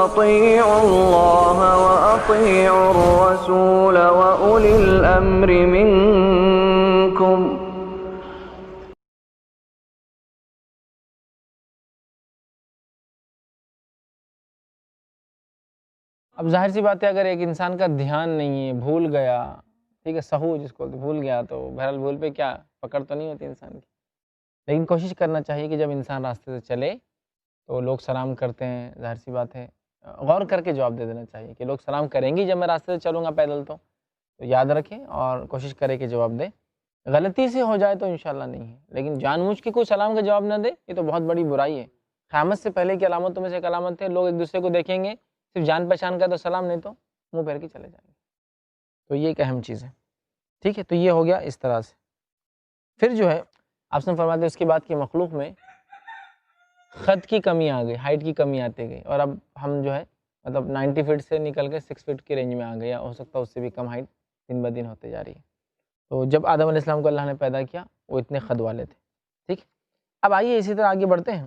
وأطيعوا الله وأطيعوا الرسول وأولي الأمر منكم. اب ظاہر سی بات ہے اگر ایک انسان کا دھیان نہیں ہے، بھول گیا، ٹھیک ہے، سہو جس کو بھول گیا، تو بہرحال بھول پہ کیا پکڑ تو نہیں ہوتی انسان کی، لیکن کوشش کرنا چاہیے کہ جب انسان راستے سے چلے تو لوگ سلام کرتے ہیں، ظاہر سی بات ہے غور کر کے جواب دے دینا چاہیے کہ لوگ سلام کریں گی جب میں راستے سے چلوں گا پیدل، تو یاد رکھیں اور کوشش کرے کہ جواب دے. غلطی سے ہو جائے تو انشاءاللہ نہیں ہے، لیکن جان بوجھ کے کوئی سلام کا جواب نہ دے، یہ تو بہت بڑی برائی ہے. قیامت سے پہلے کی علامتوں میں سے ایک علامت ہے، لوگ ایک دوسرے کو دیکھیں گے صرف جان پہچان کا تو سلام، نہیں تو منہ پھیر کے چلے جائیں گے. تو یہ ایک اہم چیز ہے، ٹھیک ہے. تو یہ ہو گیا اس طرح سے. پھر جو ہے آپ نے فرماتے اس کے بعد کی مخلوق میں خط کی کمی آ گئی، ہائٹ کی کمی آتی گئی، اور اب ہم جو ہے مطلب 90 فٹ سے نکل کے 6 فٹ کی رینج میں آ گئے، یا ہو سکتا ہے اس سے بھی کم ہائٹ دن بہ دن ہوتے جا رہی ہے. تو جب آدم علیہ السلام کو اللہ نے پیدا کیا وہ اتنے قد والے تھے، ٹھیک. اب آئیے اسی طرح آگے بڑھتے ہیں،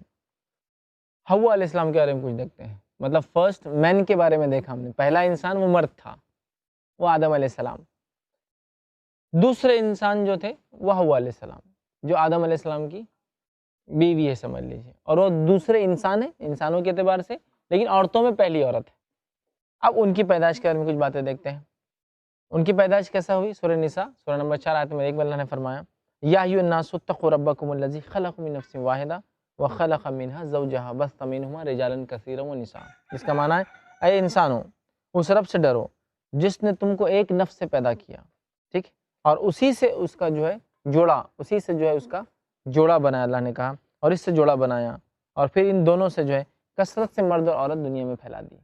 حوا علیہ السلام کے بارے میں کچھ دیکھتے ہیں. مطلب فرسٹ مین کے بارے میں دیکھا ہم نے، پہلا انسان وہ مرد تھا، وہ آدم علیہ السلام. دوسرے انسان جو تھے وہ حوا علیہ السلام، جو آدم علیہ السلام کی بیوی ہے سمجھ لیجیے، اور وہ دوسرے انسان ہیں انسانوں کے اعتبار سے، لیکن عورتوں میں پہلی عورت ہے. اب ان کی پیدائش کے بارے میں کچھ باتیں دیکھتے ہیں. ان کی پیدائش کیسا ہوئی؟ سورہ نساء سورہ نمبر 4 آیت نمبر 1 میں اللہ نے فرمایا یا ایھا الناس اتقوا ربکم الذی خلق من نفس واحدہ وخلق منها زوجها بث منہما رجالا کثیرا ونساء. اس کا معنی ہے اے انسانوں اس رب سے ڈرو جس نے تم کو ایک نفس سے پیدا کیا، ٹھیک، اور اسی سے اس کا جو ہے جوڑا، اسی سے جو ہے اس کا جوڑا بنایا اللہ نے کہا، اور اس سے جوڑا بنایا، اور پھر ان دونوں سے جو ہے کثرت سے مرد اور عورت دنیا میں پھیلا دی.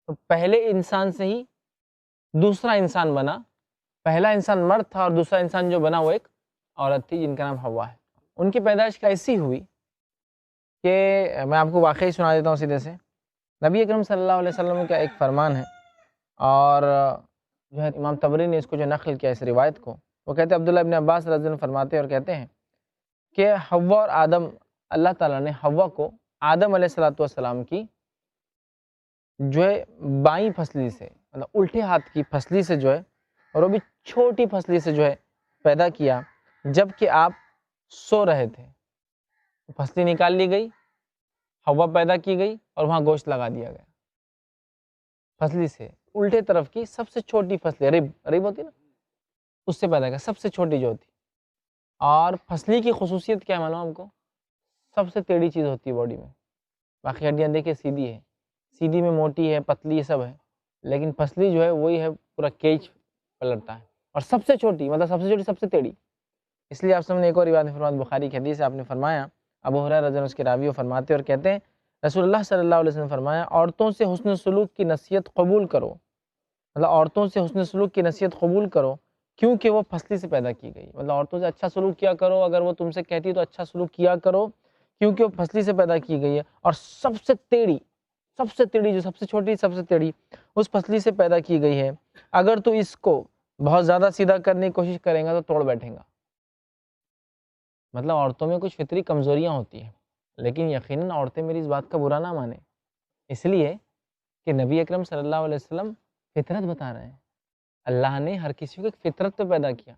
تو پہلے انسان سے ہی دوسرا انسان بنا. پہلا انسان مرد تھا اور دوسرا انسان جو بنا وہ ایک عورت تھی جن کا نام حوا ہے. ان کی پیدائش ایسی ہوئی کہ میں آپ کو واقعی سنا دیتا ہوں سیدھے سے. نبی اکرم صلی اللہ علیہ وسلم کا ایک فرمان ہے، اور جو ہے امام طبری نے اس کو جو نقل کیا اس روایت کو، وہ کہتے ہیں عبداللہ ابن عباس رضی اللہ عنہ فرماتے ہیں اور کہتے ہیں کہ حوا اور آدم، اللہ تعالیٰ نے حوا کو آدم علیہ السلام کی جو ہے بائیں پھسلی سے، مطلب الٹے ہاتھ کی پھسلی سے جو ہے، اور وہ بھی چھوٹی پھسلی سے جو ہے پیدا کیا جب کہ آپ سو رہے تھے. پھسلی نکال لی گئی، حوا پیدا کی گئی، اور وہاں گوشت لگا دیا گیا. پھسلی سے الٹے طرف کی سب سے چھوٹی پھسلی، رب ہوتی نا، اس سے پیدا کیا، سب سے چھوٹی جو ہوتی. اور پھسلی کی خصوصیت کیا ہے معلوم آپ کو؟ سب سے ٹیڑھی چیز ہوتی ہے باڈی میں. باقی ہڈیاں دیکھیں سیدھی ہے، سیدھی میں موٹی ہے، پتلی سب ہے، لیکن پھسلی جو ہے وہی ہے پورا کیچ پلٹتا ہے، اور سب سے چھوٹی، مطلب سب سے چھوٹی سب سے ٹیڑھی. اس لیے آپ سب نے ایک اور روایت میں فرمایا، بخاری کی حدیث ہے، آپ نے فرمایا ابو ہریرہ رضی اللہ عنہ اس کے راوی فرماتے اور کہتے ہیں رسول اللہ صلی اللہ علیہ وسلم نے فرمایا عورتوں سے حسن سلوک کی نصیحت قبول کرو، مطلب عورتوں سے حسن سلوک کی نصیحت قبول کرو کیونکہ وہ پھسلی سے پیدا کی گئی. مطلب عورتوں سے اچھا سلوک کیا کرو، اگر وہ تم سے کہتی ہے تو اچھا سلوک کیا کرو کیونکہ وہ پھسلی سے پیدا کی گئی ہے، اور سب سے ٹیڑھی جو سب سے چھوٹی سب سے ٹیڑھی اس پھسلی سے پیدا کی گئی ہے. اگر تو اس کو بہت زیادہ سیدھا کرنے کی کوشش کریں گا تو توڑ بیٹھیں گا. مطلب عورتوں میں کچھ فطری کمزوریاں ہوتی ہیں، لیکن یقیناً عورتیں میری اس بات کا برا نہ مانیں، اس لیے کہ نبی اکرم صلی اللہ علیہ وسلم فطرت بتا رہے ہیں. اللہ نے ہر کسی کو ایک فطرت پہ پیدا کیا،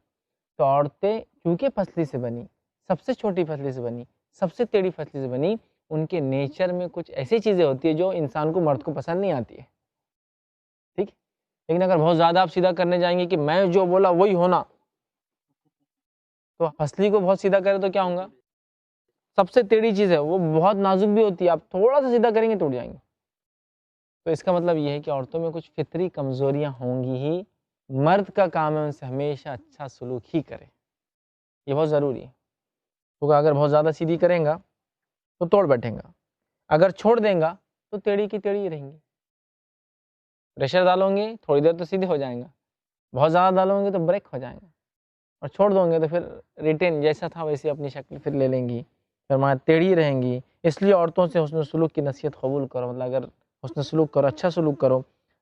تو عورتیں کیونکہ پھسلی سے بنی، سب سے چھوٹی پھسلی سے بنی، سب سے ٹیڑھی پھسلی سے بنی، ان کے نیچر میں کچھ ایسی چیزیں ہوتی ہیں جو انسان کو، مرد کو پسند نہیں آتی ہے، ٹھیک. لیکن اگر بہت زیادہ آپ سیدھا کرنے جائیں گے کہ میں جو بولا وہی ہونا، تو پھسلی کو بہت سیدھا کرے تو کیا ہوگا؟ سب سے ٹیڑھی چیز ہے وہ بہت نازک بھی ہوتی ہے، آپ تھوڑا سا سیدھا کریں گے ٹوٹ جائیں گے. تو اس کا مطلب یہ ہے کہ عورتوں میں کچھ فطری کمزوریاں ہوں گی ہی. مرد کا کام ہے ان سے ہمیشہ اچھا سلوک ہی کرے، یہ بہت ضروری ہے. کیونکہ اگر بہت زیادہ سیدھی کریں گا تو توڑ بیٹھیں گا، اگر چھوڑ دیں گا تو ٹیڑھی کی ٹیڑھی ہی رہیں گی. پریشر ڈالیں گے تھوڑی دیر تو سیدھے ہو جائیں گا، بہت زیادہ ڈالیں گے تو بریک ہو جائیں گا، اور چھوڑ دوں گے تو پھر ریٹین جیسا تھا ویسے اپنی شکل پھر لے لیں گی، فرمایا ٹیڑھی رہیں گی. اس لیے عورتوں سے حسن سلوک کی نصیحت قبول کرو. مطلب اگر حسن سلوک کرو، اچھا سلوک کرو،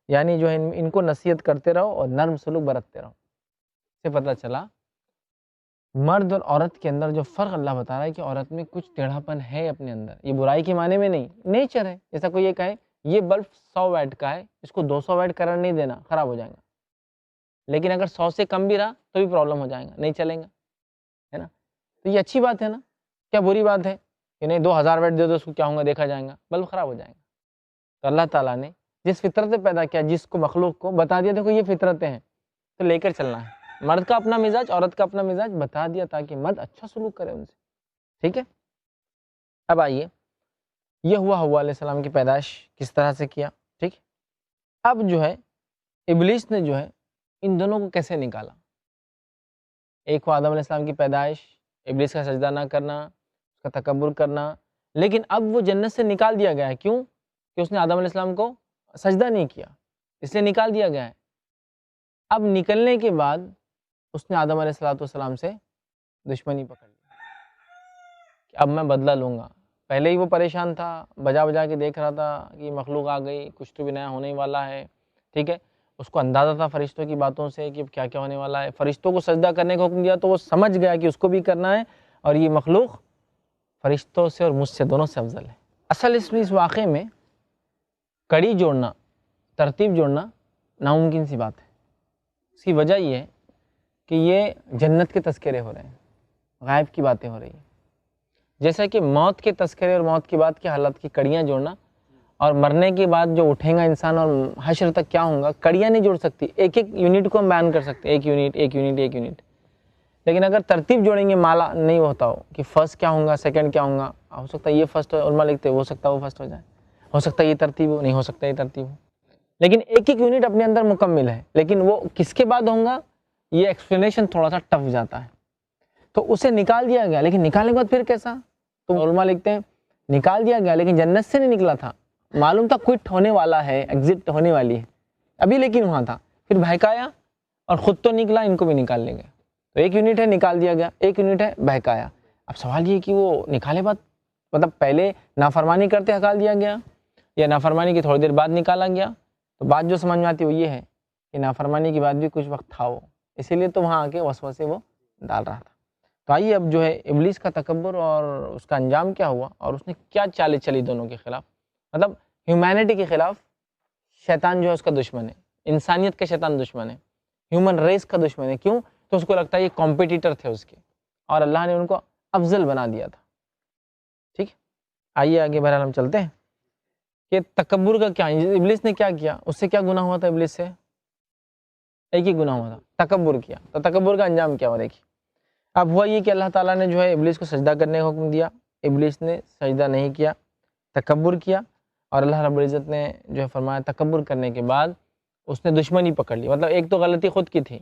یعنی جو ہے ان کو نصیحت کرتے رہو اور نرم سلوک برتتے رہو. اس سے پتہ چلا مرد اور عورت کے اندر جو فرق اللہ بتا رہا ہے کہ عورت میں کچھ ٹیڑھا پن ہے اپنے اندر. یہ برائی کے معنی میں نہیں، نیچر ہے. جیسا کوئی یہ کہے یہ بلب 100 واٹ کا ہے، اس کو 200 واٹ کرنٹ نہیں دینا، خراب ہو جائے گا، لیکن اگر 100 سے کم بھی رہا تو بھی پرابلم ہو جائے گا، نہیں چلیں گا، ہے نا؟ تو یہ اچھی بات ہے نا، کیا بری بات ہے کہ نہیں 2000 واٹ دے دو، اس کو کیا ہوگا، دیکھا جائے گا، بلب خراب ہو جائے گا۔ تو اللہ تعالیٰ نے جس فطرت سے پیدا کیا، جس کو مخلوق کو بتا دیا دیکھو یہ فطرتیں ہیں تو لے کر چلنا ہے، مرد کا اپنا مزاج، عورت کا اپنا مزاج بتا دیا تاکہ مرد اچھا سلوک کرے ان سے، ٹھیک ہے۔ اب آئیے، یہ ہوا حوا علیہ السلام کی پیدائش کس طرح سے کیا، ٹھیک ہے۔ اب جو ہے ابلیس نے جو ہے ان دونوں کو کیسے نکالا، ایک ہوا آدم علیہ السلام کی پیدائش، ابلیس کا سجدہ نہ کرنا، اس کا تکبر کرنا، لیکن اب وہ جنت سے نکال دیا گیا ہے، کیوں؟ کہ اس نے آدم علیہ السلام کو سجدہ نہیں کیا، اس لیے نکال دیا گیا ہے۔ اب نکلنے کے بعد اس نے آدم علیہ السلام سے دشمنی پکڑ لی کہ اب میں بدلہ لوں گا۔ پہلے ہی وہ پریشان تھا، بجا بجا کے دیکھ رہا تھا کہ مخلوق آ گئی، کچھ تو بھی نیا ہونے والا ہے، ٹھیک ہے۔ اس کو اندازہ تھا فرشتوں کی باتوں سے کہ کیا کیا ہونے والا ہے، فرشتوں کو سجدہ کرنے کا حکم دیا تو وہ سمجھ گیا کہ اس کو بھی کرنا ہے، اور یہ مخلوق فرشتوں سے اور مجھ سے دونوں سے افضل ہے۔ اصل اس واقعے میں کڑی جوڑنا، ترتیب جوڑنا ناممکن سی بات ہے۔ اس کی وجہ یہ ہے کہ یہ جنت کے تذکرے ہو رہے ہیں، غائب کی باتیں ہو رہی ہیں، جیسا کہ موت کے تذکرے اور موت کے بعد کی حالت کی کڑیاں جوڑنا، اور مرنے کے بعد جو اٹھیں گا انسان اور حشر تک کیا ہوگا، کڑیاں نہیں جوڑ سکتی، ایک ایک یونٹ کو ہم بیان کر سکتے ہیں، ایک یونٹ ایک یونٹ ایک یونٹ، لیکن اگر ترتیب جوڑیں گے مالا نہیں ہوتا ہو کہ فرسٹ کیا ہوگا، سیکنڈ کیا ہوگا، ہو سکتا ہے یہ فرسٹ ہو، علماء لکھتے ہو سکتا ہے وہ فرسٹ ہو جائے، ہو سکتا ہے یہ ترتیب ہو، نہیں ہو سکتا یہ ترتیب ہو، لیکن ایک ایک یونٹ اپنے اندر مکمل ہے، لیکن وہ کس کے بعد ہوگا یہ ایکسپلینیشن تھوڑا سا ٹف جاتا ہے، تو اسے نکال دیا گیا، لیکن نکالنے کے بعد پھر کیسا؟ تو علماء لکھتے ہیں نکال دیا گیا لیکن جنت سے نہیں نکلا تھا، معلوم تھا کوئٹ ہونے والا ہے، ایگزٹ ہونے والی ہے ابھی، لیکن وہاں تھا، پھر بہکایا اور خود تو نکلا، ان کو بھی نکال لے گیا، تو ایک یونٹ ہے نکال دیا گیا، ایک یونٹ ہے بہکایا۔ اب سوال یہ کہ وہ نکالے بعد مطلب پہلے نافرمانی کرتے ہکال دیا گیا یا نافرمانی کی تھوڑی دیر بعد نکالا گیا، تو بات جو سمجھ میں آتی وہ یہ ہے کہ نافرمانی کے بعد بھی کچھ وقت تھا وہ، اسی لیے تو وہاں آ کے وسوسے وہ ڈال رہا تھا۔ تو آئیے اب جو ہے ابلیس کا تکبر اور اس کا انجام کیا ہوا، اور اس نے کیا چالیں چلی دونوں کے خلاف، مطلب ہیومینٹی کے خلاف۔ شیطان جو ہے اس کا دشمن ہے، انسانیت کا شیطان دشمن ہے، ہیومن ریس کا دشمن ہے، کیوں؟ تو اس کو لگتا ہے یہ کمپیٹیٹر تھے اس کے، اور اللہ نے ان کو افضل بنا دیا تھا، ٹھیک ہے۔ آئیے آگے بہرحال ہم چلتے ہیں کہ تکبر کا کیا، ابلیس نے کیا کیا، اس سے کیا گناہ ہوا تھا ابلیس سے؟ ایک ہی گناہ ہوا تھا، تکبر کیا، تو تکبر کا انجام کیا ہوا دیکھیے۔ اب ہوا یہ کہ اللہ تعالیٰ نے جو ہے ابلیس کو سجدہ کرنے کا حکم دیا، ابلیس نے سجدہ نہیں کیا، تکبر کیا، اور اللہ رب العزت نے جو ہے فرمایا تکبر کرنے کے بعد اس نے دشمنی پکڑ لی، مطلب ایک تو غلطی خود کی تھی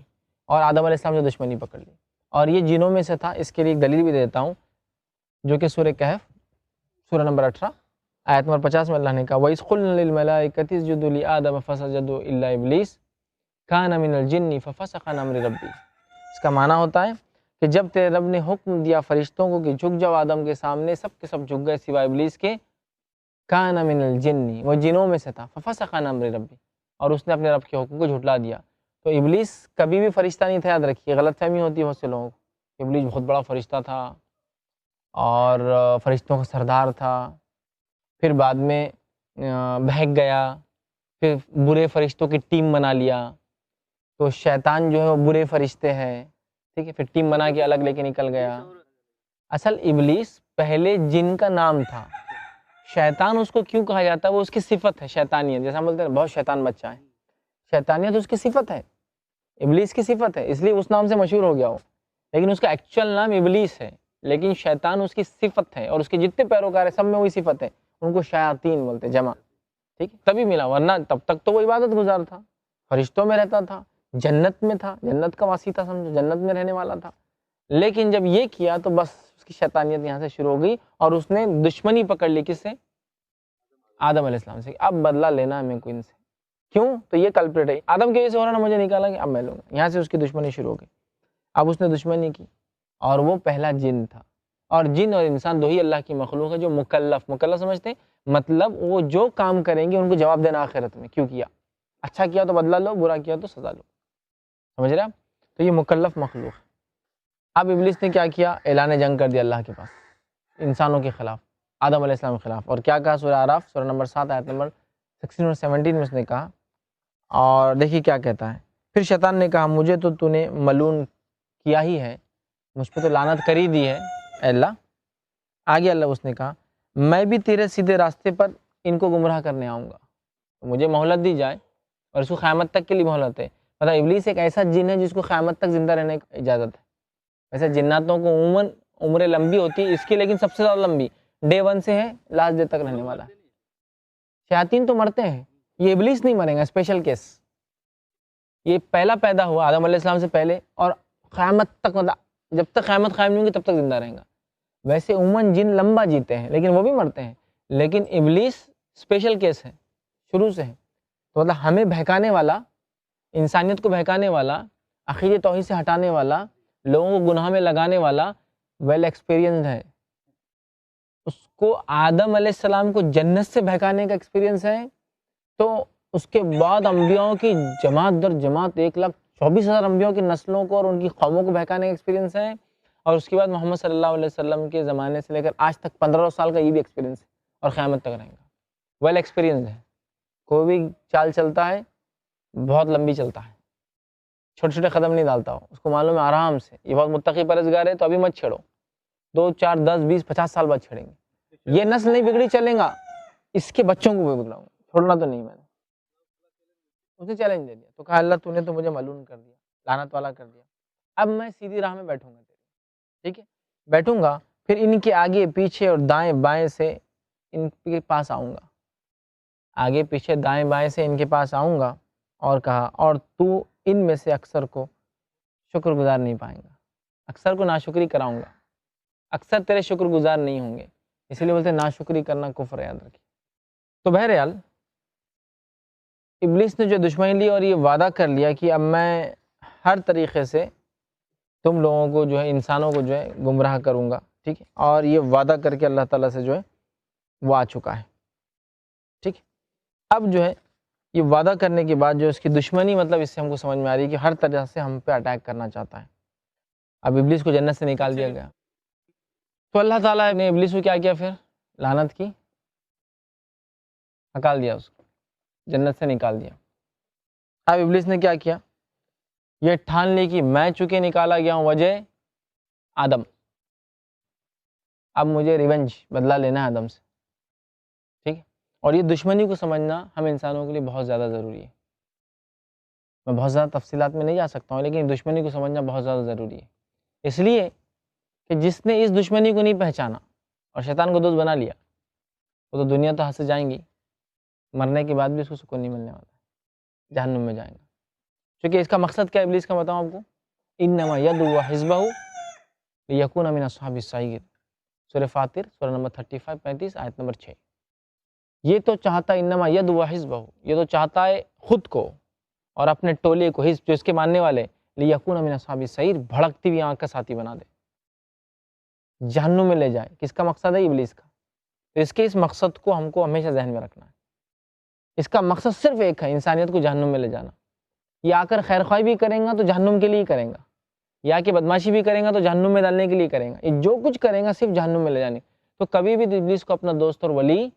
اور آدم علیہ السلام نے دشمنی پکڑ لی، اور یہ جنوں میں سے تھا۔ اس کے لیے ایک دلیل بھی دیتا ہوں جو کہ سورہ کہف سورہ نمبر 18 آیت نمبر 50 میں اللہ نے کہا وَإِذْ قُلْنَا لِلْمَلَائِكَةِ اسْجُدُوا لِآدَمَ فَسَجَدُوا إِلَّا إِبْلِيسَ كَانَ مِنَ الْجِنِّ فَفَسَقَ عَنْ أَمْرِ رَبِّهِ۔ اس کا معنی ہوتا ہے کہ جب تیرے رب نے حکم دیا فرشتوں کو کہ جھک جاؤ آدم کے سامنے، سب کے سب جھک گئے سوائے ابلیس کے، کان من الجن، وہ جنوں میں سے تھا، ففسق عن امر ربی، اور اس نے اپنے رب کے حکم کو جھٹلا دیا۔ تو ابلیس کبھی بھی فرشتہ نہیں تھا، یاد رکھیے، غلط فہمی ہوتی ہے بہت سے لوگوں کو، ابلیس بہت بڑا فرشتہ تھا اور فرشتوں کا سردار تھا، پھر بعد میں بہک گیا، پھر برے فرشتوں کی ٹیم بنا لیا، تو شیطان جو ہے وہ برے فرشتے ہیں، ٹھیک ہے، پھر ٹیم بنا کے الگ لے کے نکل گیا۔ اصل ابلیس پہلے جن کا نام تھا، شیطان اس کو کیوں کہا جاتا ہے؟ وہ اس کی صفت ہے، شیطانیت، جیسا ہم بولتے ہیں بہت شیطان بچہ ہے، شیطانیت اس کی صفت ہے، ابلیس کی صفت ہے، اس لیے اس نام سے مشہور ہو گیا وہ، لیکن اس کا ایکچوئل نام ابلیس ہے، لیکن شیطان اس کی صفت ہے، اور اس کے جتنے پیروکار ہیں سب میں وہی صفت ہے، ان کو شیاطین بولتے، جمع، ٹھیک ہے، تبھی ملا، ورنہ تب تک تو وہ عبادت گزار تھا، فرشتوں میں رہتا تھا، جنت میں تھا، جنت کا واسی تھا، سمجھو جنت میں رہنے والا تھا، لیکن جب یہ کیا تو بس اس کی شیطانیت یہاں سے شروع ہو گئی، اور اس نے دشمنی پکڑ لی، کس سے؟ آدم علیہ السلام سے، اب بدلہ لینا ہے میں کو ان سے، کیوں؟ تو یہ کلپریٹ ہے، آدم کی وجہ سے ہو رہا نا، مجھے نکالا کہ اب میں لوں گا، یہاں سے اس کی دشمنی شروع ہو گئی۔ اب اس نے دشمنی کی، اور وہ پہلا جن تھا، اور جن اور انسان دو ہی اللہ کی مخلوق ہے جو مکلف سمجھتے ہیں، مطلب وہ جو کام کریں گے ان کو جواب دینا آخرت میں، کیوں کیا، اچھا کیا تو بدلہ لو، برا کیا تو سزا لو، سمجھ رہے آپ؟ تو یہ مکلف مخلوق ہے۔ اب ابلیس نے کیا کیا؟ اعلان جنگ کر دیا اللہ کے پاس، انسانوں کے خلاف، آدم علیہ السلام کے خلاف، اور کیا کہا؟ سورہ اعراف سورہ نمبر 7 آیت نمبر 16 اور 17 میں اس نے کہا، اور دیکھیے کیا کہتا ہے. پھر شیطان نے کہا مجھے تو نے ملعون کیا ہی ہے، مجھ پہ تو لعنت کر ہی دی ہے اے اللہ. آگے اللہ اس نے کہا میں بھی تیرے سیدھے راستے پر ان کو گمراہ کرنے آؤں گا، تو مجھے مہلت دی جائے، اور اس کو قیامت تک کے لیے مہلت ہے. مطلب ابلیس ایک ایسا جن ہے جس کو قیامت تک زندہ رہنے کی اجازت ہے. ویسے جناتوں کو عموماً عمریں لمبی ہوتی ہے، اس کی لیکن سب سے زیادہ لمبی ڈے 1 سے ہے لاسٹ ڈے تک رہنے والا. شیاطین تو مرتے ہیں، یہ ابلیس نہیں مرے گا، اسپیشل کیس. یہ پہلا پیدا ہوا آدم علیہ السلام سے پہلے، اور قیامت تک، مطلب جب تک قیامت قائم نہیں ہوگی تب تک زندہ رہیں گا. ویسے عموماً جن لمبا جیتے ہیں لیکن وہ بھی مرتے ہیں، لیکن ابلیس اسپیشل کیس ہے، شروع سے ہے. تو مطلب ہمیں بہکانے والا، انسانیت کو بہکانے والا، عقیدے توحید سے ہٹانے والا، لوگوں کو گناہ میں لگانے والا ویل ایکسپیرینسڈ ہے. اس کو آدم علیہ السلام کو جنت سے بہکانے کا ایکسپیرینس ہے، تو اس کے بعد انبیاءوں کی جماعت در جماعت 1,24,000 انبیاءوں کی نسلوں کو اور ان کی قوموں کو بہکانے کا ایکسپیرینس ہے. اور اس کے بعد محمد صلی اللہ علیہ وسلم کے زمانے سے لے کر آج تک 1500 سال کا یہ بھی ایکسپیرینس ہے، اور قیامت تک رہیں گا. ویل ایکسپیرینس ہے، کوئی بھی چال چلتا ہے بہت لمبی چلتا ہے، چھوٹے چھوٹے قدم نہیں ڈالتا ہو، اس کو معلوم ہے آرام سے یہ بہت متقی پرہیزگار ہے تو ابھی مت چھیڑو، 2 4 10 20 50 سال بعد چھیڑیں گے. یہ نسل نہیں بگڑی چلیں گا، اس کے بچوں کو بھی بگڑاؤں گا، چھوڑنا تو نہیں. میں نے اسے چیلنج دے دیا، تو کہا اللہ تو نے تو مجھے ملعون کر دیا، لعنت والا کر دیا، اب میں سیدھی راہ میں بیٹھوں گا. ٹھیک ہے، بیٹھوں گا، پھر ان کے آگے پیچھے اور دائیں بائیں سے ان کے پاس آؤں گا، آگے پیچھے دائیں بائیں سے ان کے پاس آؤں گا. اور کہا اور تو ان میں سے اکثر کو شکر گزار نہیں پائیں گا، اکثر کو ناشکری کراؤں گا، اکثر تیرے شکر گزار نہیں ہوں گے. اسی لیے بولتے ہیں ناشکری کرنا کفر ہے، یاد رکھیے. تو بہرحال ابلیس نے جو دشمنی لی اور یہ وعدہ کر لیا کہ اب میں ہر طریقے سے تم لوگوں کو جو ہے، انسانوں کو جو ہے گمراہ کروں گا. ٹھیک ہے، اور یہ وعدہ کر کے اللہ تعالیٰ سے جو ہے وہ آ چکا ہے. ٹھیک ہے، اب جو ہے یہ وعدہ کرنے کے بعد جو اس کی دشمنی، مطلب اس سے ہم کو سمجھ میں آ رہی ہے کہ ہر طرح سے ہم پہ اٹیک کرنا چاہتا ہے. اب ابلیس کو جنت سے نکال دیا گیا، تو اللہ تعالیٰ نے ابلیس کو کیا کیا؟ پھر لعنت کی، نکال دیا، اس کو جنت سے نکال دیا. اب ابلیس نے کیا کیا؟ یہ ٹھان لی کہ میں چونکہ نکالا گیا ہوں وجہ آدم، اب مجھے ریونج، بدلہ لینا ہے آدم سے. ٹھیک ہے، اور یہ دشمنی کو سمجھنا ہم انسانوں کے لیے بہت زیادہ ضروری ہے. میں بہت زیادہ تفصیلات میں نہیں جا سکتا ہوں، لیکن دشمنی کو سمجھنا بہت زیادہ ضروری ہے. اس لیے کہ جس نے اس دشمنی کو نہیں پہچانا اور شیطان کو دوست بنا لیا، وہ تو دنیا تو ہاتھ سے جائیں گی، مرنے کے بعد بھی اس کو سکون نہیں ملنے والا، جہنم میں جائیں گا. کیونکہ اس کا مقصد کیا ہے ابلیس کا، بتاؤں آپ کو؟ انما یدعو حزبہ لیکون من اصحاب السعیر، سورہ فاطر، سورہ نمبر 35 35 آیت نمبر 6. یہ تو چاہتا ہے، انما یدعو حزبہ، یہ تو چاہتا ہے خود کو اور اپنے ٹولے کو، حزب جو اس کے ماننے والے، لیکون من اصحاب السعیر، بھڑکتی ہوئی آنکھ کا ساتھی بنا دے، جہنم میں لے جائے. کس کا مقصد ہے؟ ابلیس کا. تو اس کے اس مقصد کو ہم کو ہمیشہ ذہن میں رکھنا ہے. اس کا مقصد صرف ایک ہے، انسانیت کو جہنم میں لے جانا. یہ آ کر خیر خواہی بھی کریں گا تو جہنم کے لیے کریں گا، یا کہ بدماشی بھی کریں گا تو جہنم میں ڈالنے کے لیے کریں گا. یہ جو کچھ کریں گا صرف جہنم میں لے جانے. تو کبھی بھی ابلیس کو اپنا دوست اور ولی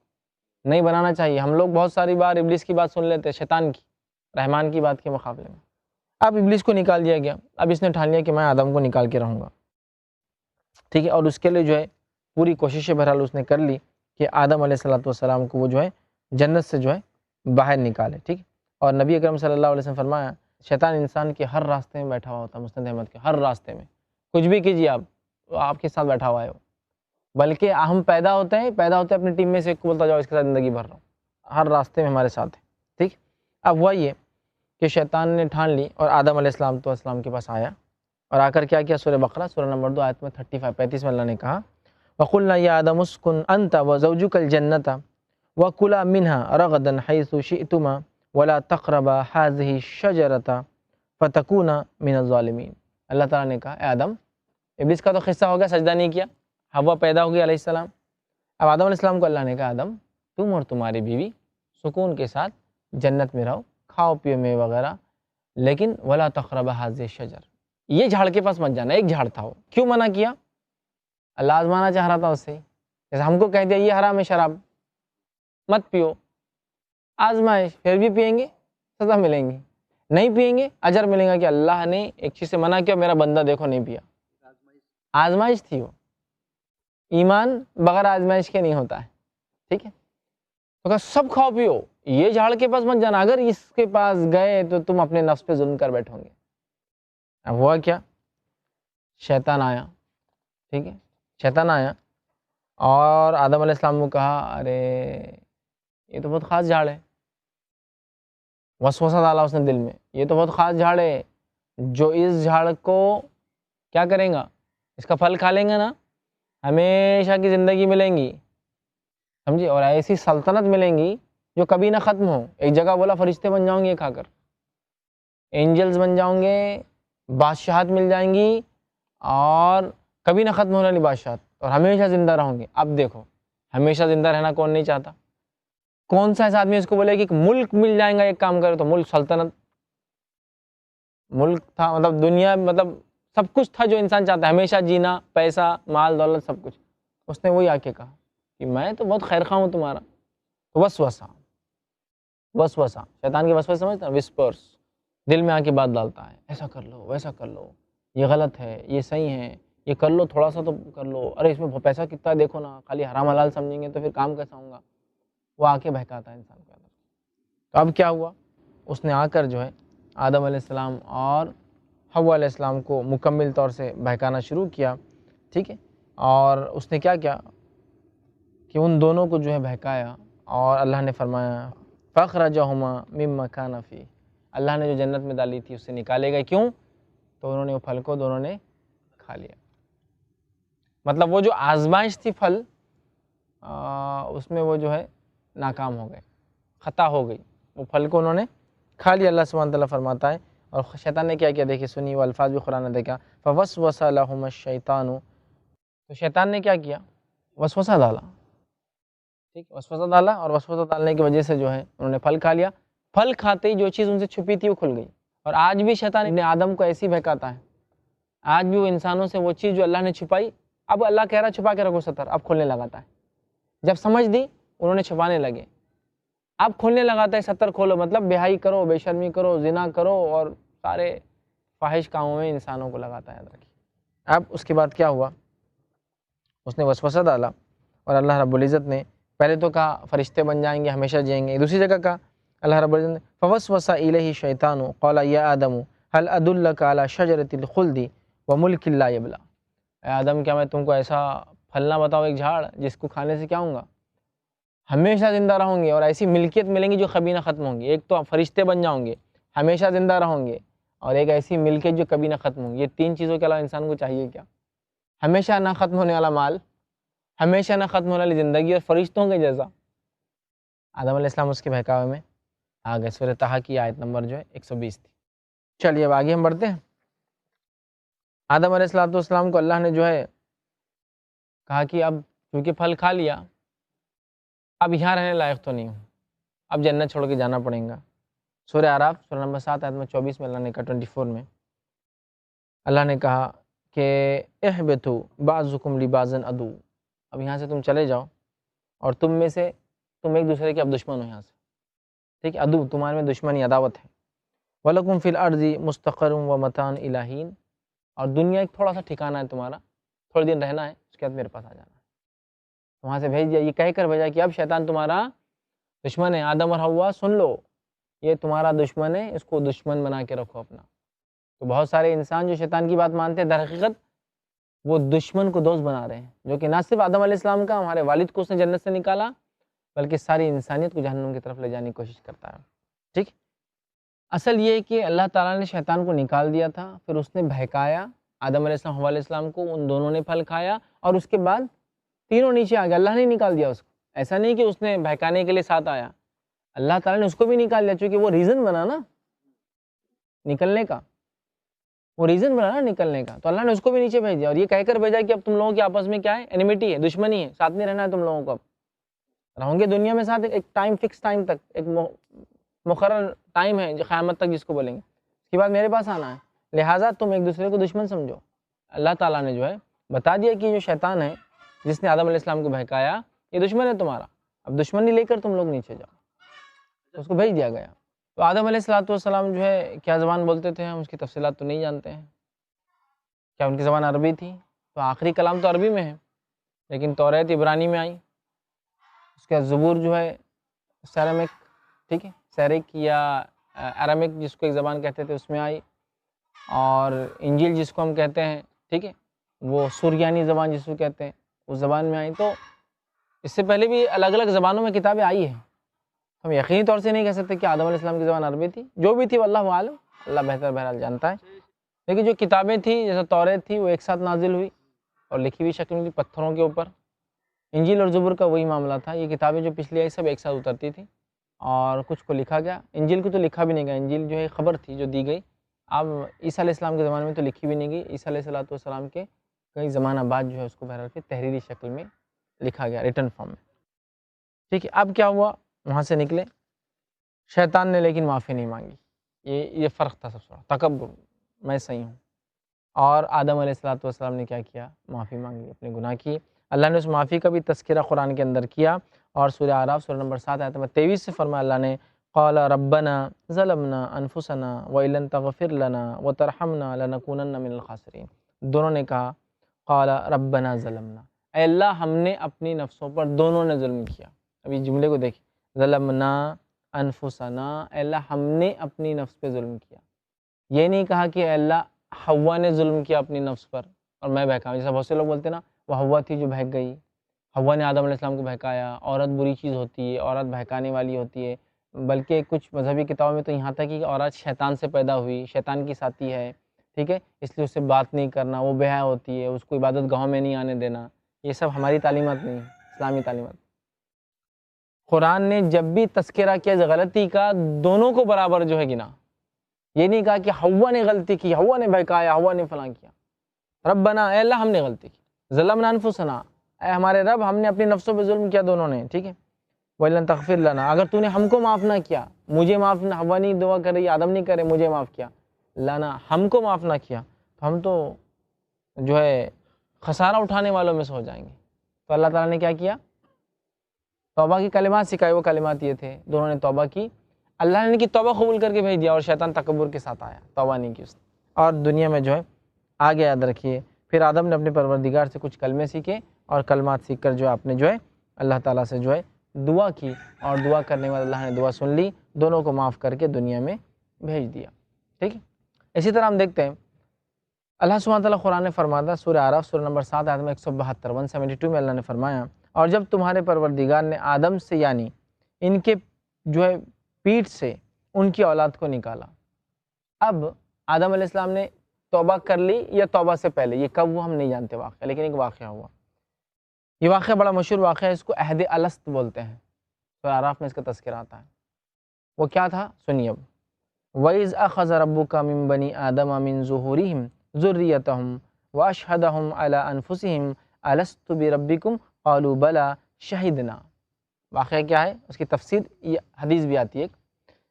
نہیں بنانا چاہیے. ہم لوگ بہت ساری بار ابلیس کی بات سن لیتے ہیں، شیطان کی، رحمان کی بات کے مقابلے میں. اب ابلیس کو نکال دیا گیا، اب اس نے ٹھان لیا کہ میں آدم کو نکال کے رہوں گا. ٹھیک ہے، اور اس کے لیے جو ہے پوری کوششیں بہرحال اس نے کر لی کہ آدم علیہ السلام کو وہ جو ہے جنت سے جو ہے باہر نکالے. ٹھیک ہے، اور نبی اکرم صلی اللہ علیہ وسلم فرمایا شیطان انسان کے ہر راستے میں بیٹھا ہوا ہوتا ہے. مسند احمد کے ہر راستے میں، کچھ بھی کیجیے آپ کے ساتھ بیٹھا ہوا ہے وہ. بلکہ ہم پیدا ہوتے ہیں اپنی ٹیم میں سے ایک کو بولتا جاؤ اس کے ساتھ زندگی بھر رہا ہوں، ہر راستے میں ہمارے ساتھ ہے. ٹھیک، اب ہوا یہ کہ شیطان نے ٹھان لی اور آدم علیہ السلام کے پاس آیا، اور آ کر کیا سورہ بقرہ سورہ نمبر 2 آیت میں 35 میں اللہ نے کہا وَقُلْنَا يَا آدَمُ اسْكُنْ أَنْتَ وَزَوْجُكَ الْجَنَّةَ وَكُلَا مِنْهَا رَغَدًا حَيْثُ شِئْتُمَا وَلَا تَقْرَبَا هَٰذِهِ الشَّجَرَةَ فَتَكُونَا مِنَ الظَّالِمِينَ. اللہ تعالیٰ نے کہا اے آدم، ابلیس کا تو قصہ ہو گیا، سجدہ نہیں کیا، حوا پیدا ہو گئی علیہ السلام. اب آدم علیہ السلام کو اللہ نے کہا آدم تم اور تمہاری بیوی سکون کے ساتھ جنت میں رہو، کھاؤ پیو میں وغیرہ، لیکن ولا تقربا هذه الشجر، یہ جھاڑ کے پاس مت جانا. ایک جھاڑ تھا، وہ کیوں منع کیا؟ اللہ آزمانا چاہ رہا تھا اس سے. جیسے ہم کو کہہ دیا یہ حرام ہے شراب، مت پیو. آزمائش، پھر بھی پئیں گے سزا ملیں گی، نہیں پئیں گے اجر ملے گا کہ اللہ نے ایک چیز سے منع کیا، میرا بندہ دیکھو نہیں پیا، آزمائش تھی وہ، ایمان بغیر آزمائش کے نہیں ہوتا ہے، ٹھیک ہے؟ تو کہا سب کھاؤ پیو، یہ جھاڑ کے پاس مت جانا، اگر اس کے پاس گئے تو تم اپنے نفس پہ ظلم کر بیٹھو گے۔ اب ہوا کیا، شیطان آیا، ٹھیک ہے، شیطان آیا اور آدم علیہ السلام کو کہا ارے یہ تو بہت خاص جھاڑ ہے، وسوسہ ڈالا اس نے دل میں، یہ تو بہت خاص جھاڑ ہے، جو اس جھاڑ کو کیا کریں گا، اس کا پھل کھا لیں گے نا، ہمیشہ کی زندگی ملیں گی، سمجھے، اور ایسی سلطنت ملیں گی جو کبھی نہ ختم ہو۔ ایک جگہ بولا فرشتے بن جاؤں گے کھا کر، اینجلز بن جاؤں گے، بادشاہت مل جائیں گی، اور کبھی نہ ختم ہونے والی بادشاہت، اور ہمیشہ زندہ رہوں گے۔ اب دیکھو ہمیشہ زندہ رہنا کون نہیں چاہتا؟ کون سا ایسا آدمی اس کو بولے کہ ایک ملک مل جائیں گا ایک کام کرے تو؟ ملک، سلطنت، ملک تھا، مطلب دنیا، مطلب سب کچھ تھا جو انسان چاہتا ہے، ہمیشہ جینا، پیسہ، مال دولت، سب کچھ۔ اس نے وہی آ کے کہا کہ میں تو بہت خیر خواہ ہوں تمہارا۔ وسوسہ، وسوسہ، شیطان کے وسوسے سمجھتا ہے، وسپرس، دل میں آ کے بات ڈالتا ہے، ایسا کر لو، ویسا کر لو، یہ غلط ہے، یہ صحیح ہے، یہ کر لو، تھوڑا سا تو کر لو، ارے اس میں پیسہ کتنا دیکھو نا، خالی حرام حلال سمجھیں گے تو پھر کام کیسا ہوگا؟ وہ آ کے بہکاتا ہے انسان کو۔ تو اب کیا ہوا، اس نے آ کر جو ہے آدم علیہ السلام اور حوا علیہ السلام کو مکمل طور سے بہکانا شروع کیا، ٹھیک ہے، اور اس نے کیا کیا کہ ان دونوں کو جو ہے بہکایا، اور اللہ نے فرمایا فَأَخْرَجَهُمَا مِمَّا كَانَ فِيهِ، اللہ نے جو جنت میں ڈالی تھی اس سے نکالے گئے، کیوں؟ تو انہوں نے وہ پھل کو دونوں نے کھا لیا۔ مطلب وہ جو آزمائش تھی پھل، اس میں وہ جو ہے ناکام ہو گئے، خطا ہو گئی، وہ پھل کو انہوں نے کھا لیا۔ اللہ سبحانہ تعالیٰ فرماتا ہے، اور شیطان نے کیا کیا دیکھیں، سنی وہ الفاظ بھی قرآن نے دیکھا، فَوَسْوَسَ لَهُمَ الشَّيْطَانُ، تو شیطان نے کیا کیا، وسوسہ ڈالا، ٹھیک، وسوسہ ڈالا، اور وسوسہ ڈالنے کی وجہ سے جو ہے انہوں نے پھل کھا لیا۔ پھل کھاتے ہی جو چیز ان سے چھپی تھی وہ کھل گئی۔ اور آج بھی شیطان ابن آدم کو ایسی بہکاتا ہے، آج بھی وہ انسانوں سے وہ چیز جو اللہ نے چھپائی، اب اللہ کہہ رہا چھپا کے رکھو ستر، اب کھولنے لگاتا ہے۔ جب سمجھ دی انہوں نے چھپانے لگے، اب کھولنے لگاتا ہے، ستر کھولو، مطلب بے حیائی کرو، بے شرمی کرو، زنا کرو، اور سارے فاحش کاموں میں انسانوں کو لگاتا ہے، یاد رکھیے۔ اب اس کے بعد کیا ہوا، اس نے وسوسہ ڈالا، اور اللہ رب العزت نے پہلے تو کہا فرشتے بن جائیں گے، ہمیشہ جئیں گے، دوسری جگہ کہا اللہ رب العزت نے فوسوس الیہ الشیطان قال یا آدم هل ادلک علی شجرۃ الخلد وملک لا یبلی، اے آدم کیا میں تم کو ایسا پھل نہ بتاؤں، ایک جھاڑ جس کو کھانے سے کیا ہوں گا، ہمیشہ زندہ رہوں گے، اور ایسی ملکیت ملیں گی جو کبھی نہ ختم ہوں گی۔ ایک تو فرشتے بن جاؤں گے، ہمیشہ زندہ رہوں گے، اور ایک ایسی ملکیت جو کبھی نہ ختم ہوں گی۔ یہ تین چیزوں کے علاوہ انسان کو چاہیے کیا؟ ہمیشہ نہ ختم ہونے والا مال، ہمیشہ نہ ختم ہونے والی زندگی، اور فرشتوں کے جیسا۔ آدم علیہ السلام اس کے بہکاوے میں آ گئے۔ سورہ طٰہٰ کی آیت نمبر جو ہے 120 تھی۔ چلیے اب آگے ہم بڑھتے ہیں۔ آدم علیہ السلام کو اللہ نے جو ہے کہا کہ اب کیونکہ پھل کھا لیا، اب یہاں رہنے لائق تو نہیں ہوں، اب جنت چھوڑ کے جانا پڑے گا۔ سورہ اعراف سورہ نمبر 7 آیت نمبر 24 میں اللہ نے کہا، 24 میں اللہ نے کہا کہ اہبطوا بعضکم لبعض عدو، اب یہاں سے تم چلے جاؤ، اور تم میں سے تم ایک دوسرے کے اب دشمن ہو یہاں سے، ٹھیک ہے، عدو تمہارے میں دشمنی، عداوت ہے۔ وَلَكُمْ فِي الْأَرْضِ مُسْتَقَرٌ وَمَتَاعٌ إِلَىٰ حِينٍ، اور دنیا ایک تھوڑا سا ٹھکانہ ہے تمہارا، تھوڑے دن رہنا ہے، اس کے بعد میرے پاس آ جانا ہے۔ وہاں سے بھیج دیا، یہ کہہ کر بھیجا کہ اب شیطان تمہارا دشمن ہے، آدم اور حوا سن لو، یہ تمہارا دشمن ہے، اس کو دشمن بنا کے رکھو اپنا۔ تو بہت سارے انسان جو شیطان کی بات مانتے ہیں، در حقیقت وہ دشمن کو دوست بنا رہے ہیں، جو کہ نہ صرف آدم علیہ السلام کا، ہمارے والد کو اس نے جنت سے نکالا، بلکہ ساری انسانیت کو جہنم کی طرف لے جانے کی کوشش کرتا ہے، ٹھیک۔ اصل یہ ہے کہ اللہ تعالیٰ نے شیطان کو نکال دیا تھا، پھر اس نے بہکایا آدم علیہ السلام، حوا علیہ السلام کو، ان دونوں نے پھل کھایا، اور اس کے بعد تینوں نیچے آ گئے، اللہ نے نکال دیا اس کو۔ ایسا نہیں کہ اس نے بہکانے کے لیے ساتھ آیا، اللہ تعالیٰ نے اس کو بھی نکال دیا، چونکہ وہ ریزن بنا نا نکلنے کا، وہ ریزن بنا نا نکلنے کا، تو اللہ نے اس کو بھی نیچے بھیج دیا، اور یہ کہہ کر بھیجا کہ اب تم لوگوں کے آپس میں کیا ہے، اینیمیٹی ہے، دشمنی ہے، ساتھ نہیں رہنا ہے تم لوگوں کو، اب رہوں گے دنیا میں ساتھ ایک ٹائم، فکس ٹائم تک، ایک مقرر ٹائم ہے جو قیامت تک جس کو بولیں گے، اس کے بعد میرے پاس آنا ہے، لہٰذا تم ایک دوسرے کو دشمن سمجھو۔ اللہ تعالیٰ نے جو ہے بتا دیا کہ جو شیطان ہے جس نے آدم علیہ السلام کو بہکایا، یہ دشمن ہے تمہارا، اب دشمنی لے کر تم لوگ نیچے جاؤ۔ تو اس کو بھیج دیا گیا۔ تو آدم علیہ السلام جو ہے کیا زبان بولتے تھے، ہم اس کی تفصیلات تو نہیں جانتے ہیں، کیا ان کی زبان عربی تھی؟ تو آخری کلام تو عربی میں ہے، لیکن توریت عبرانی میں آئی، اس کا زبور جو ہے سیرامک، ٹھیک ہے، سیرک یا ارامک جس کو ایک زبان کہتے تھے اس میں آئی، اور انجیل جس کو ہم کہتے ہیں، ٹھیک ہے، وہ سریانی زبان جس کو کہتے ہیں اس زبان میں آئی۔ تو اس سے پہلے بھی الگ الگ زبانوں میں کتابیں آئی ہیں، ہم یقینی طور سے نہیں کہہ سکتے کہ آدم علیہ السلام کی زبان عربی تھی، جو بھی تھی واللہ عالم، اللہ بہتر بہرحال جانتا ہے، لیکن جو کتابیں تھیں جیسے توریت تھی وہ ایک ساتھ نازل ہوئی اور لکھی ہوئی شکل میں تھی پتھروں کے اوپر۔ انجیل اور زبور کا وہی معاملہ تھا، یہ کتابیں جو پچھلی آئی سب ایک ساتھ اترتی تھیں اور کچھ کو لکھا گیا، انجیل کو تو لکھا بھی نہیں گیا، انجیل جو ہے خبر تھی جو دی گئی، اب عیسیٰ علیہ السلام کے زمانے میں تو لکھی بھی نہیں گئی، عیسیٰ علیہ السلام کے کئی زمانہ بعد جو ہے اس کو بہرحال کے تحریری شکل میں لکھا گیا، ریٹن فارم میں، ٹھیک ہے۔ اب کیا ہوا، وہاں سے نکلے، شیطان نے لیکن معافی نہیں مانگی، یہ فرق تھا سب سے بڑا، تکبر، میں صحیح ہوں، اور آدم علیہ السلام نے کیا کیا، معافی مانگی اپنے گناہ کی۔ اللہ نے اس معافی کا بھی تذکرہ قرآن کے اندر کیا، اور سورہ اعراف سورہ نمبر 7 آیت نمبر 23 سے فرمایا اللہ نے، قال ربنا ظلمنا انفسنا وان لم تغفر لنا وترحمنا لنکونن من الخاسرین، دونوں نے کہا قال ربنا ظلمنا، اے اللہ ہم نے اپنی نفسوں پر دونوں نے ظلم کیا۔ اب یہ جملے کو دیکھیں، ظلمنا انفسنا، اے اللہ ہم نے اپنی نفس پہ ظلم کیا، یہ نہیں کہا کہ اے اللہ حوا نے ظلم کیا اپنی نفس پر اور میں بہکا، جیسا بہت سے لوگ بولتے ہیں نا وہ حوا تھی جو بہک گئی، حوا نے آدم علیہ السلام کو بہکایا، عورت بری چیز ہوتی ہے، عورت بہکانے والی ہوتی ہے، بلکہ کچھ مذہبی کتابوں میں تو یہاں تک کہ عورت شیطان سے پیدا ہوئی، شیطان کی ساتھی ہے، ٹھیک ہے، اس لیے اس سے بات نہیں کرنا، وہ بے حیا ہوتی ہے، اس کو عبادت گاہوں میں نہیں آنے دینا، یہ سب ہماری تعلیمات نہیں، اسلامی تعلیمات۔ قرآن نے جب بھی تذکرہ کیا اس غلطی کا، دونوں کو برابر جو ہے گنا، یہ نہیں کہا کہ حوا نے غلطی کی، حوا نے بہکایا، حوا نے فلاں کیا، ربنا اے اللہ ہم نے غلطی کی، ظلمنا انفسنا اے ہمارے رب ہم نے اپنی نفسوں پہ ظلم کیا دونوں نے، ٹھیک ہے، وَإِن تغفر لنا، اگر تو نے ہم کو معاف نہ کیا، مجھے معاف نہ، حوا نہیں دعا کر رہی، آدم نہیں کرے، مجھے معاف کیا، لنا ہم کو معاف نہ کیا تو ہم تو جو ہے خسارہ اٹھانے والوں میں سے ہو جائیں گے۔ تو اللہ تعالیٰ نے کیا کیا، توبہ کی کلمات سکھائے، وہ کلمات یہ تھے، دونوں نے توبہ کی، اللہ نے ان کی توبہ قبول کر کے بھیج دیا، اور شیطان تکبر کے ساتھ آیا، توبہ نہیں کی اس نے، اور دنیا میں جو ہے آگے یاد رکھیے، پھر آدم نے اپنے پروردگار سے کچھ کلمے سیکھے، اور کلمات سیکھ کر جو ہے آپ نے جو ہے اللہ تعالیٰ سے جو ہے دعا کی، اور دعا کرنے والے اللہ نے دعا سن لی، دونوں کو معاف کر کے دنیا میں بھیج دیا، ٹھیک ہے۔ اسی طرح ہم دیکھتے ہیں اللہ سبحانہ تعالیٰ قرآن نے فرماتا، سورہ اعراف سورہ نمبر 7 آیت میں 172 172 میں اللہ نے فرمایا، اور جب تمہارے پروردگار نے آدم سے یعنی ان کے جو ہے پیٹھ سے ان کی اولاد کو نکالا، اب آدم علیہ السلام نے توبہ کر لی یا توبہ سے پہلے، یہ کب وہ ہم نہیں جانتے واقعہ، لیکن ایک واقعہ ہوا، یہ واقعہ بڑا مشہور واقعہ ہے، اس کو عہد الست بولتے ہیں، سورہ اعراف میں اس کا تذکرہ آتا ہے۔ وہ کیا تھا سنیے اب، وَإِذْ أَخَذَ رَبُّكَ مِن بَنِي آدَمَ مِن ظُهُورِهِمْ ذُرِّيَّتَهُمْ وَأَشْهَدَهُمْ عَلَىٰ أَنفُسِهِمْ أَلَسْتُ بِرَبِّكُمْ قَالُوا بَلَىٰ شَهِدْنَا۔ واقعہ کیا ہے، اس کی تفسیر یہ حدیث بھی آتی ہے،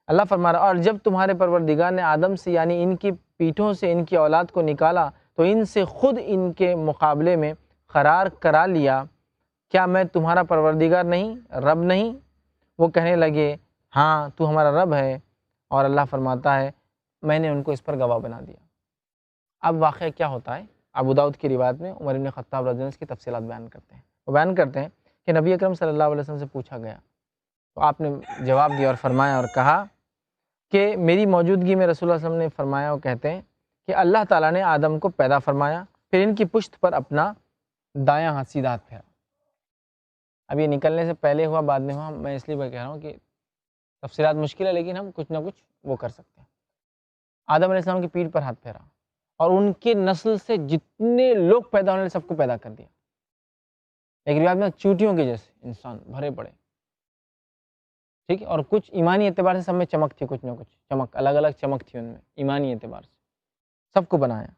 اللہ فرما رہا، اور جب تمہارے پروردگار نے آدم سے یعنی ان کی پیٹھوں سے ان کی اولاد کو نکالا تو ان سے خود ان کے مقابلے میں قرار کرا لیا، کیا میں تمہارا پروردگار نہیں، رب نہیں؟ وہ کہنے لگے ہاں تو ہمارا رب ہے، اور اللہ فرماتا ہے میں نے ان کو اس پر گواہ بنا دیا۔ اب واقعہ کیا ہوتا ہے، ابو داؤد کی روایت میں عمر بن خطاب رضی اللہ عنہ اس کی تفصیلات بیان کرتے ہیں، وہ بیان کرتے ہیں کہ نبی اکرم صلی اللہ علیہ وسلم سے پوچھا گیا تو آپ نے جواب دیا اور فرمایا اور کہا کہ میری موجودگی میں رسول اللہ صلی اللہ علیہ وسلم نے فرمایا، وہ کہتے ہیں کہ اللہ تعالیٰ نے آدم کو پیدا فرمایا، پھر ان کی پشت پر اپنا دایاں ہاتھ سیدھا ہاتھ پھیرا۔ اب یہ نکلنے سے پہلے ہوا بعد میں ہوا، میں اس لیے کہہ رہا ہوں کہ تفصیلات مشکل ہے، لیکن ہم کچھ نہ کچھ وہ کر سکتے ہیں۔ آدم علیہ السلام کی پیٹھ پر ہاتھ پھیرا، اور ان کی نسل سے جتنے لوگ پیدا ہونے سب کو پیدا کر دیا، ایک روایت میں چوٹیوں کے جیسے انسان بھرے پڑے، ٹھیک ہے، اور کچھ ایمانی اعتبار سے سب میں چمک تھی، کچھ نہ کچھ چمک، الگ الگ چمک تھی ان میں ایمانی اعتبار سے، سب کو بنایا،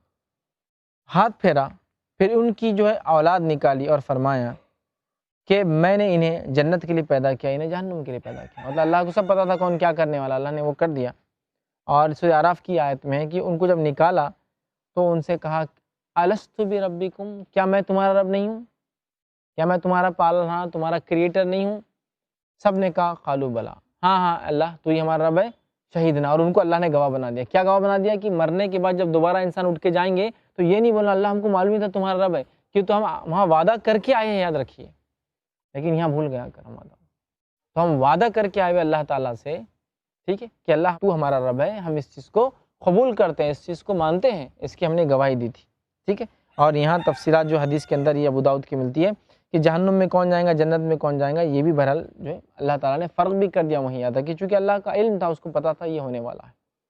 ہاتھ پھیرا، پھر ان کی جو ہے اولاد نکالی اور فرمایا کہ میں نے انہیں جنت کے لیے پیدا کیا، انہیں جہنم کے لیے پیدا کیا، مطلب اللہ کو سب پتا تھا کون کیا کرنے والا، اللہ نے وہ کر دیا۔ اور سورہ اعراف کی آیت میں ہے کہ ان کو جب نکالا تو ان سے کہا الست بربکم، کیا میں تمہارا رب نہیں ہوں، کیا میں تمہارا پالنہار، تمہارا کریٹر نہیں ہوں؟ سب نے کہا قالوا بلا، ہاں ہاں اللہ تو ہی ہمارا رب ہے، شہیدنا، اور ان کو اللہ نے گواہ بنا دیا۔ کیا گواہ بنا دیا؟ کہ مرنے کے بعد جب دوبارہ انسان اٹھ کے جائیں گے تو یہ نہیں بولنا اللہ ہم کو معلوم ہی تھا تمہارا رب ہے، کہ تو ہم وہاں وعدہ کر کے آئے ہیں، یاد رکھیے، لیکن یہاں بھول گیا کر ہم وعدہ، تو ہم وعدہ کر کے آئے ہوئے اللہ تعالیٰ سے، ٹھیک ہے، کہ اللہ تو ہمارا رب ہے، ہم اس چیز کو قبول کرتے ہیں، اس چیز کو مانتے ہیں، اس کی ہم نے گواہی دی تھی، ٹھیک ہے۔ اور یہاں تفصیلات جو حدیث کے اندر یہ ابو داؤد کی ملتی ہے کہ جہنم میں کون جائیں گا، جنت میں کون جائیں گا، یہ بھی بہرحال جو ہے اللہ تعالیٰ نے فرق بھی کر دیا وہیں، یاد ہے کہ چونکہ اللہ کا علم تھا، اس کو پتا تھا یہ ہونے والا ہے۔